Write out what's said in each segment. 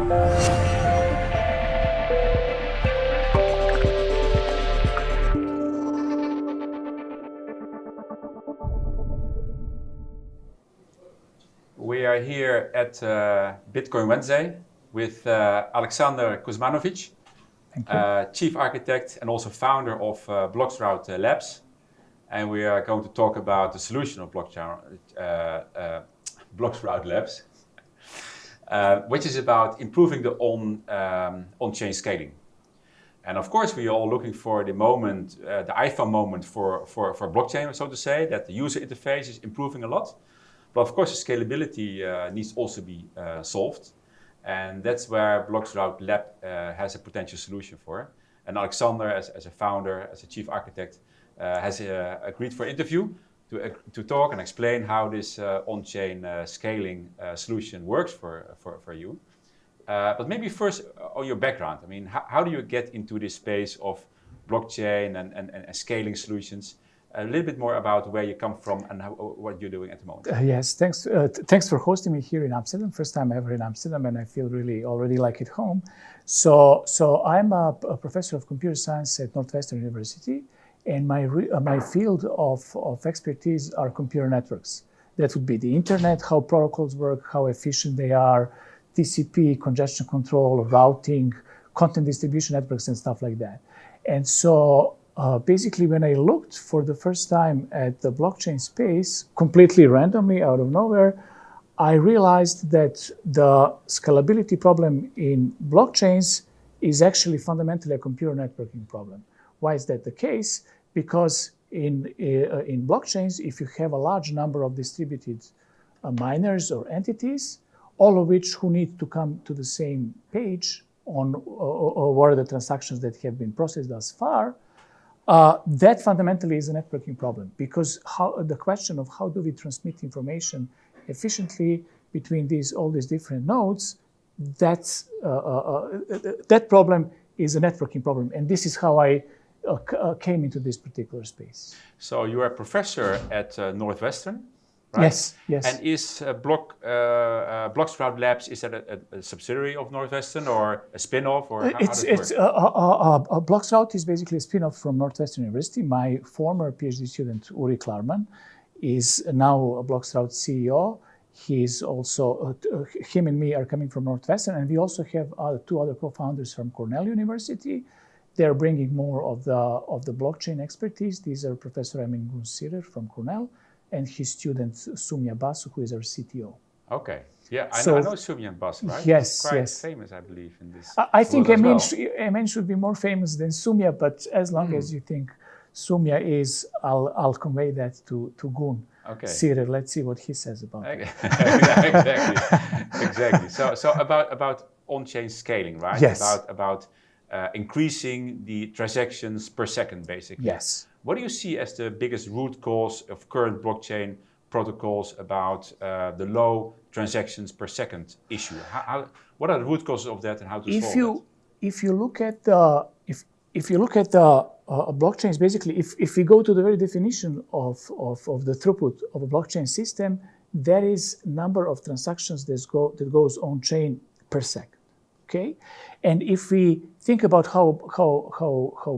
We are here at Bitcoin Wednesday with Aleksandar Kuzmanovic, Chief Architect and also founder of bloXroute Labs. And we are going to talk about the solution of bloXroute Labs, which is about improving the on-chain scaling. And of course, we are all looking for the moment, the iPhone moment for blockchain, so to say, that the user interface is improving a lot. But of course, the scalability needs also be solved. And that's where bloXroute Lab has a potential solution for. And Aleksandar, as a founder, as a chief architect, has agreed for an interview to talk and explain how this on-chain scaling solution works for you. But maybe first on your background. I mean, how do you get into this space of blockchain and scaling solutions? A little bit more about where you come from and what you're doing at the moment. Yes, thanks for hosting me here in Amsterdam. First time ever in Amsterdam, and I feel really already like at home. So I'm a professor of computer science at Northwestern University, and my field of expertise are computer networks. That would be the internet, how protocols work, how efficient they are, TCP, congestion control, routing, content distribution networks, and stuff like that. And so basically, when I looked for the first time at the blockchain space, completely randomly out of nowhere, I realized that the scalability problem in blockchains is actually fundamentally a computer networking problem. Why is that the case? Because in blockchains, if you have a large number of distributed miners or entities, all of which who need to come to the same page on what are the transactions that have been processed thus far, that fundamentally is a networking problem, because the question of how do we transmit information efficiently between all these different nodes, that problem is a networking problem. And this is how I came into this particular space. So you are a professor at Northwestern, right? Yes. And is bloXroute Labs, is that a subsidiary of Northwestern or a spin-off, or how does it work? bloXroute is basically a spin-off from Northwestern University. My former PhD student, Uri Klarman, is now a bloXroute CEO. He's also, him and me are coming from Northwestern, and we also have two other co-founders from Cornell University. They're bringing more of the blockchain expertise. These are Professor Emin Gunsirer from Cornell, and his student Sumya Basu, who is our CTO. Okay, yeah, I know Sumya Basu, right? Yes, quite yes. Famous, I believe, in this. I think Emin should be more famous than Sumya, but as long as you think Sumya is, I'll convey that to Gun. Okay. Sirer, let's see what he says about it. Exactly. So about on-chain scaling, right? Yes. About increasing the transactions per second, basically. Yes. What do you see as the biggest root cause of current blockchain protocols about the low transactions per second issue? What are the root causes of that, and how to solve it? If you look at the blockchains, basically, if we go to the very definition of the throughput of a blockchain system, there is number of transactions that goes on chain per second. Okay, and if we think about how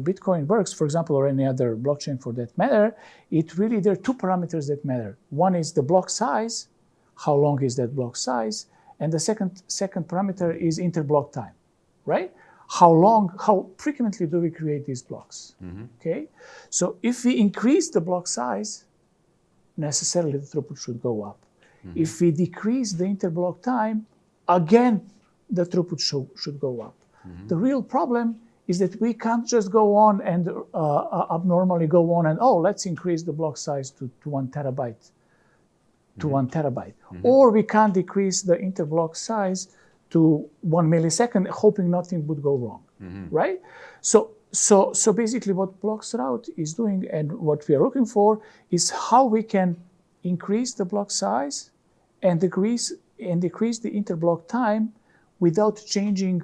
Bitcoin works, for example, or any other blockchain for that matter, there are two parameters that matter. One is the block size, how long is that block size, and the second parameter is interblock time, right? How frequently do we create these blocks? Okay, so if we increase the block size, necessarily the throughput should go up. If we decrease the interblock time, again, the throughput should go up. The real problem is that we can't just go on and abnormally go on and, let's increase the block size to 1 terabyte, Or we can't decrease the interblock size to 1 millisecond, hoping nothing would go wrong, right? So basically what bloXroute is doing and what we are looking for is how we can increase the block size and decrease the interblock time without changing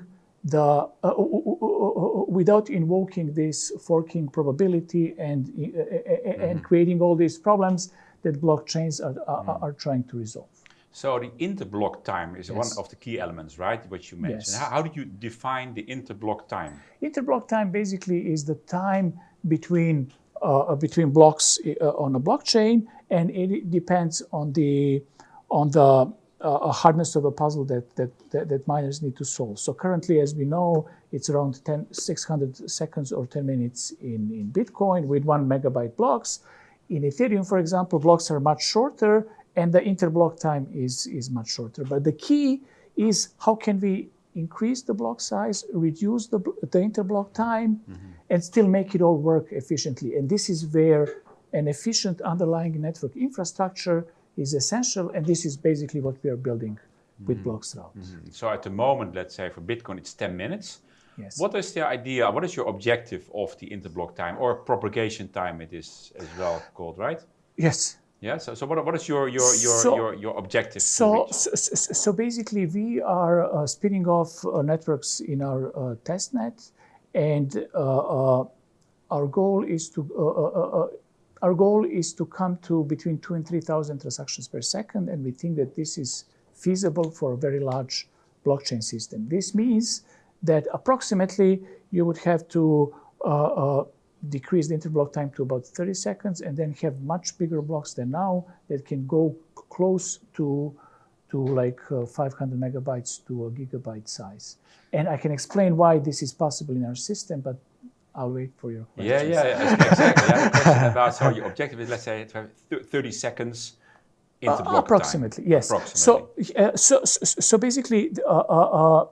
without invoking this forking probability and creating all these problems that blockchains are trying to resolve. So the interblock time is Yes. one of the key elements, right? Which you mentioned. Yes. How do you define the interblock time? Interblock time basically is the time between blocks on a blockchain, and it depends on the hardness of a puzzle that miners need to solve. So currently, as we know, it's around 600 seconds or 10 minutes in Bitcoin with 1 megabyte blocks. In Ethereum, for example, blocks are much shorter, and the interblock time is much shorter. But the key is how can we increase the block size, reduce the interblock time, and still make it all work efficiently. And this is where an efficient underlying network infrastructure is essential, and this is basically what we are building with bloXroute. So at the moment, let's say for Bitcoin, it's 10 minutes. Yes. What is the idea, what is your objective of the interblock time, or propagation time it is as well called, right? Yes. Yeah, so what is your objective? So basically, we are spinning off networks in our testnet, and our goal is to come to between 2,000 and 3,000 transactions per second, and we think that this is feasible for a very large blockchain system. This means that approximately you would have to decrease the interblock time to about 30 seconds, and then have much bigger blocks than now that can go close to like 500 megabytes to a gigabyte size. And I can explain why this is possible in our system, but I'll wait for your questions. Yeah, exactly. I have a question about, so your objective is, let's say, to have 30 seconds interblock approximately, time. yes. Approximately. So basically,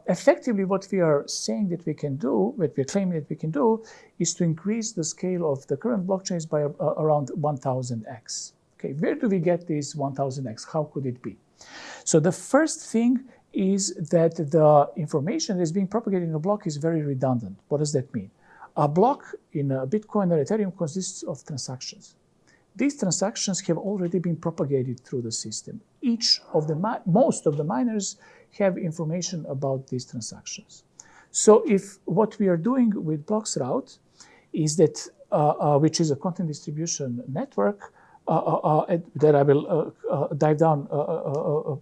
effectively what we are saying that we can do, what we're claiming that we can do, is to increase the scale of the current blockchains by around 1000x. Okay, where do we get this 1000x? How could it be? So the first thing is that the information that is being propagated in a block is very redundant. What does that mean? A block in Bitcoin or Ethereum consists of transactions. These transactions have already been propagated through the system. Most of the miners have information about these transactions. So if what we are doing with bloXroute is that, which is a content distribution network, that I will dive down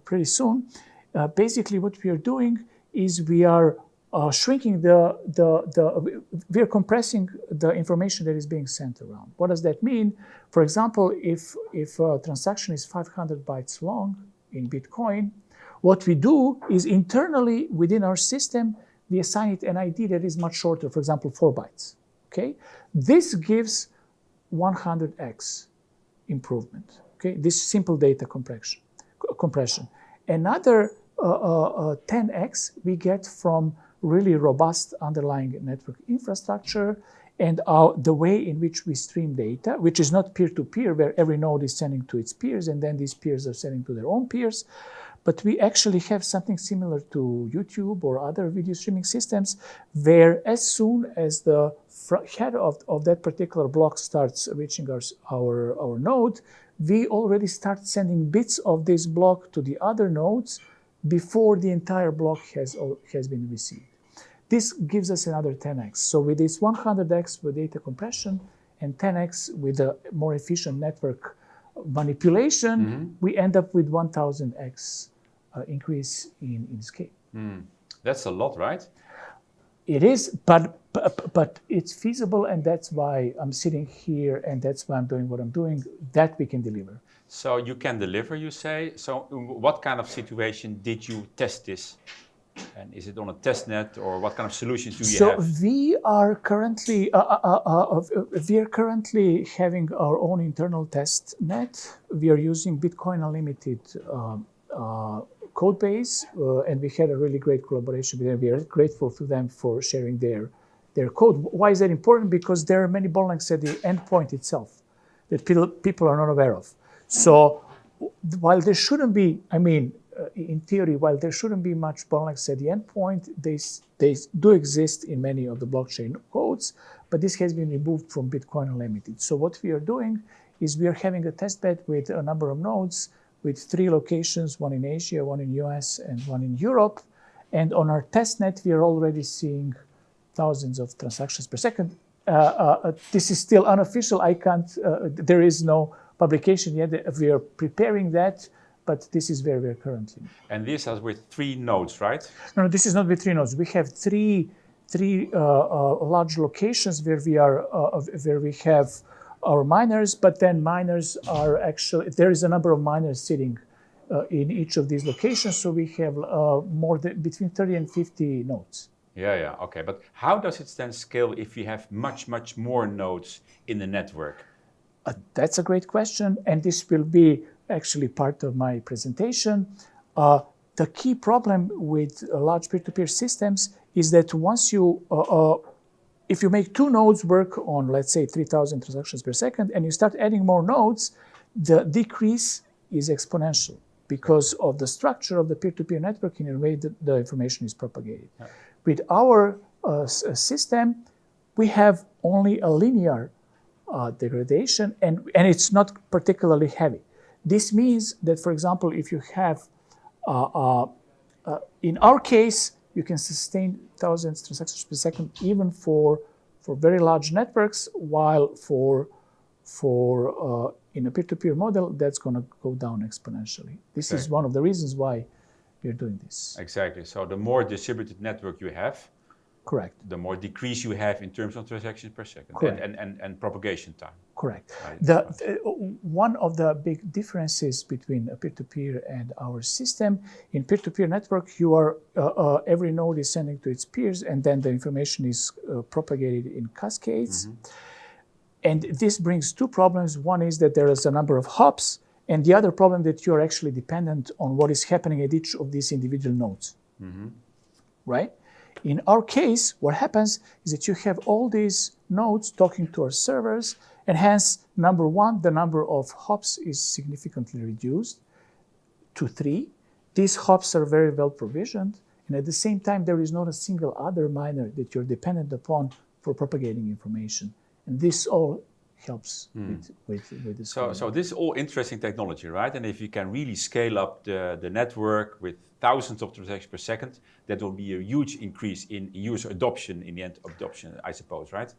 pretty soon, basically what we are doing is we are shrinking we are compressing the information that is being sent around. What does that mean? For example, if a transaction is 500 bytes long in Bitcoin, what we do is internally within our system, we assign it an ID that is much shorter, for example, 4 bytes. Okay, this gives 100x improvement. Okay, this simple data compression. Another 10x we get from really robust underlying network infrastructure and the way in which we stream data, which is not peer-to-peer, where every node is sending to its peers and then these peers are sending to their own peers. But we actually have something similar to YouTube or other video streaming systems, where as soon as the head of that particular block starts reaching our node, we already start sending bits of this block to the other nodes before the entire block has been received. This gives us another 10x. So with this 100x with data compression and 10x with a more efficient network manipulation, we end up with 1000x increase in scale. That's a lot, right? It is, but it's feasible, and that's why I'm sitting here, and that's why I'm doing what I'm doing, that we can deliver. So you can deliver, you say. So what kind of situation did you test this? And is it on a test net, or what kind of solutions do you have? So we are currently having our own internal test net. We are using Bitcoin Unlimited code base, and we had a really great collaboration with them. We are grateful to them for sharing their code. Why is that important? Because there are many bottlenecks at the endpoint itself that people are not aware of. So while there shouldn't be, in theory, while there shouldn't be much bottlenecks at the endpoint, they do exist in many of the blockchain codes, but this has been removed from Bitcoin Unlimited. So what we are doing is we are having a testbed with a number of nodes with 3 locations, one in Asia, one in US, and one in Europe. And on our testnet, we are already seeing thousands of transactions per second. This is still unofficial. I can't, there is no publication yet. We are preparing that, but this is where we're currently. And this is with 3 nodes, right? No, this is not with 3 nodes. We have three large locations where we have our miners, but then miners are actually, there is a number of miners sitting in each of these locations, so we have between 30 and 50 nodes. Yeah, okay. But how does it then scale if you have much more nodes in the network? That's a great question, and this will be actually part of my presentation. The key problem with large peer-to-peer systems is that once you, if you make 2 nodes work on, let's say, 3,000 transactions per second, and you start adding more nodes, the decrease is exponential because of the structure of the peer-to-peer network in a way that the information is propagated. Yeah. With our system, we have only a linear degradation, and it's not particularly heavy. This means that, for example, if you have, in our case, you can sustain thousands of transactions per second even for very large networks, while in a peer-to-peer model, that's going to go down exponentially. This is one of the reasons why we're doing this. Exactly. So the more distributed network you have, correct, the more decrease you have in terms of transactions per second and propagation time. Correct. One of the big differences between a peer-to-peer and our system, in peer-to-peer network, you are every node is sending to its peers, and then the information is propagated in cascades. Mm-hmm. And this brings 2 problems. One is that there is a number of hops, and the other problem that you are actually dependent on what is happening at each of these individual nodes. Mm-hmm. Right? In our case, what happens is that you have all these nodes talking to our servers, and hence, number 1, the number of hops is significantly reduced to 3. These hops are very well provisioned, and at the same time, there is not a single other miner that you're dependent upon for propagating information. And this all helps with this. So this is all interesting technology, right? And if you can really scale up the network with thousands of transactions per second, that will be a huge increase in user adoption, in the end adoption, I suppose, right?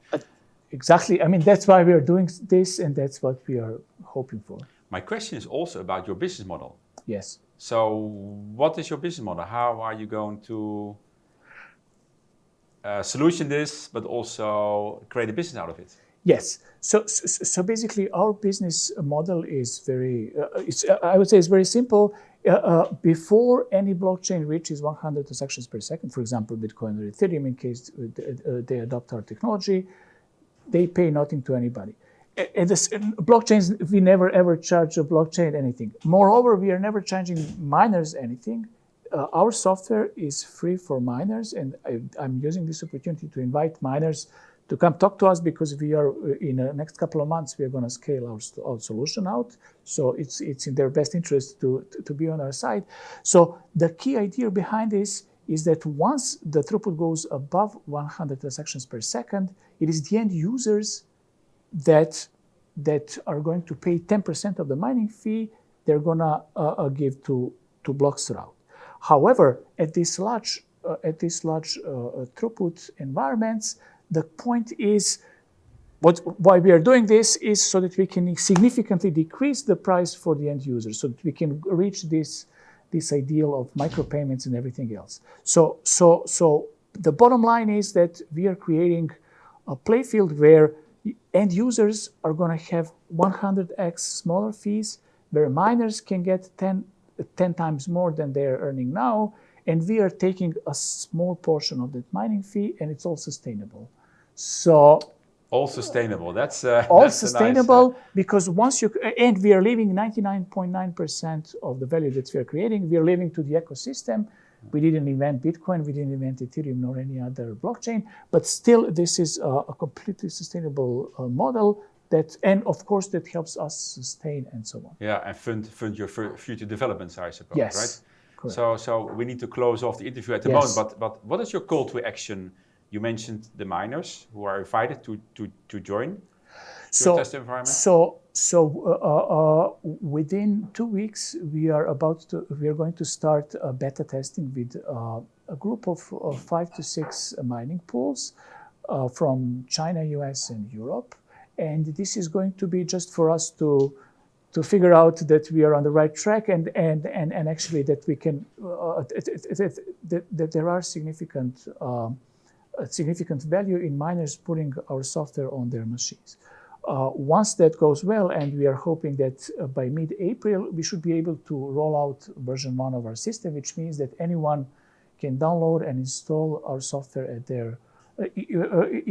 Exactly. I mean, that's why we are doing this, and that's what we are hoping for. My question is also about your business model. Yes. So what is your business model? How are you going to solution this, but also create a business out of it? Yes. So basically, our business model is very, I would say it's very simple. Before any blockchain reaches 100 transactions per second, for example, Bitcoin or Ethereum, in case they adopt our technology, they pay nothing to anybody. In blockchains, we never ever charge a blockchain anything. Moreover, we are never charging miners anything. Our software is free for miners, and I'm using this opportunity to invite miners to come talk to us, because we are, in the next couple of months, we are going to scale our solution out. So it's in their best interest to be on our side. So the key idea behind this is that once the throughput goes above 100 transactions per second, it is the end users that are going to pay 10% of the mining fee. They're going to give to bloXroute. However, at these large throughput environments, the point is, why we are doing this is so that we can significantly decrease the price for the end user, so that we can reach this ideal of micropayments and everything else. So the bottom line is that we are creating a playfield where end users are going to have 100x smaller fees, where miners can get 10 times more than they are earning now, and we are taking a small portion of that mining fee, and it's all sustainable. So all sustainable. That's all sustainable, nice, because once you, and we are leaving 99.9% of the value that we are creating, we are leaving to the ecosystem. We didn't invent Bitcoin, we didn't invent Ethereum nor any other blockchain, but still this is a completely sustainable model that, and of course, that helps us sustain and so on. Yeah, and fund your future developments, I suppose, yes, right? Correct. So we need to close off the interview at the moment, but what is your call to action? You mentioned the miners who are invited to join your test environment. So within 2 weeks, we are going to start beta testing with a group of 5 to 6 mining pools from China, US, and Europe. And this is going to be just for us to to figure out that we are on the right track and actually that we can that there are significant value in miners putting our software on their machines. Once that goes well, and we are hoping that by mid-April we should be able to roll out version 1 of our system, which means that anyone can download and install our software at their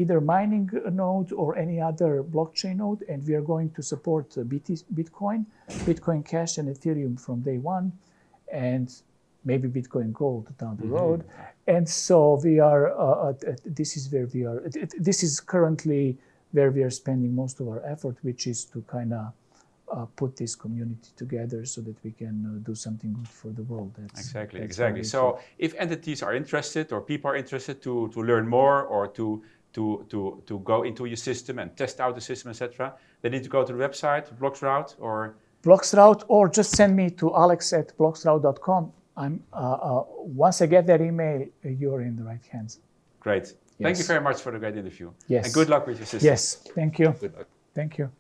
either mining node or any other blockchain node, and we are going to support Bitcoin Cash, and Ethereum from day one, and maybe Bitcoin Gold down the road. And so we are. This is where we are. This is currently where we are spending most of our effort, which is to kind of put this community together so that we can do something good for the world. Exactly. So if entities are interested or people are interested to learn more or to go into your system and test out the system, etc., they need to go to the website, bloXroute, or bloXroute, or just send me to alex@bloxroute.com. Once I get that email, you're in the right hands. Great. Yes. Thank you very much for the great interview. Yes. And good luck with your system. Yes. Thank you. Good luck. Thank you.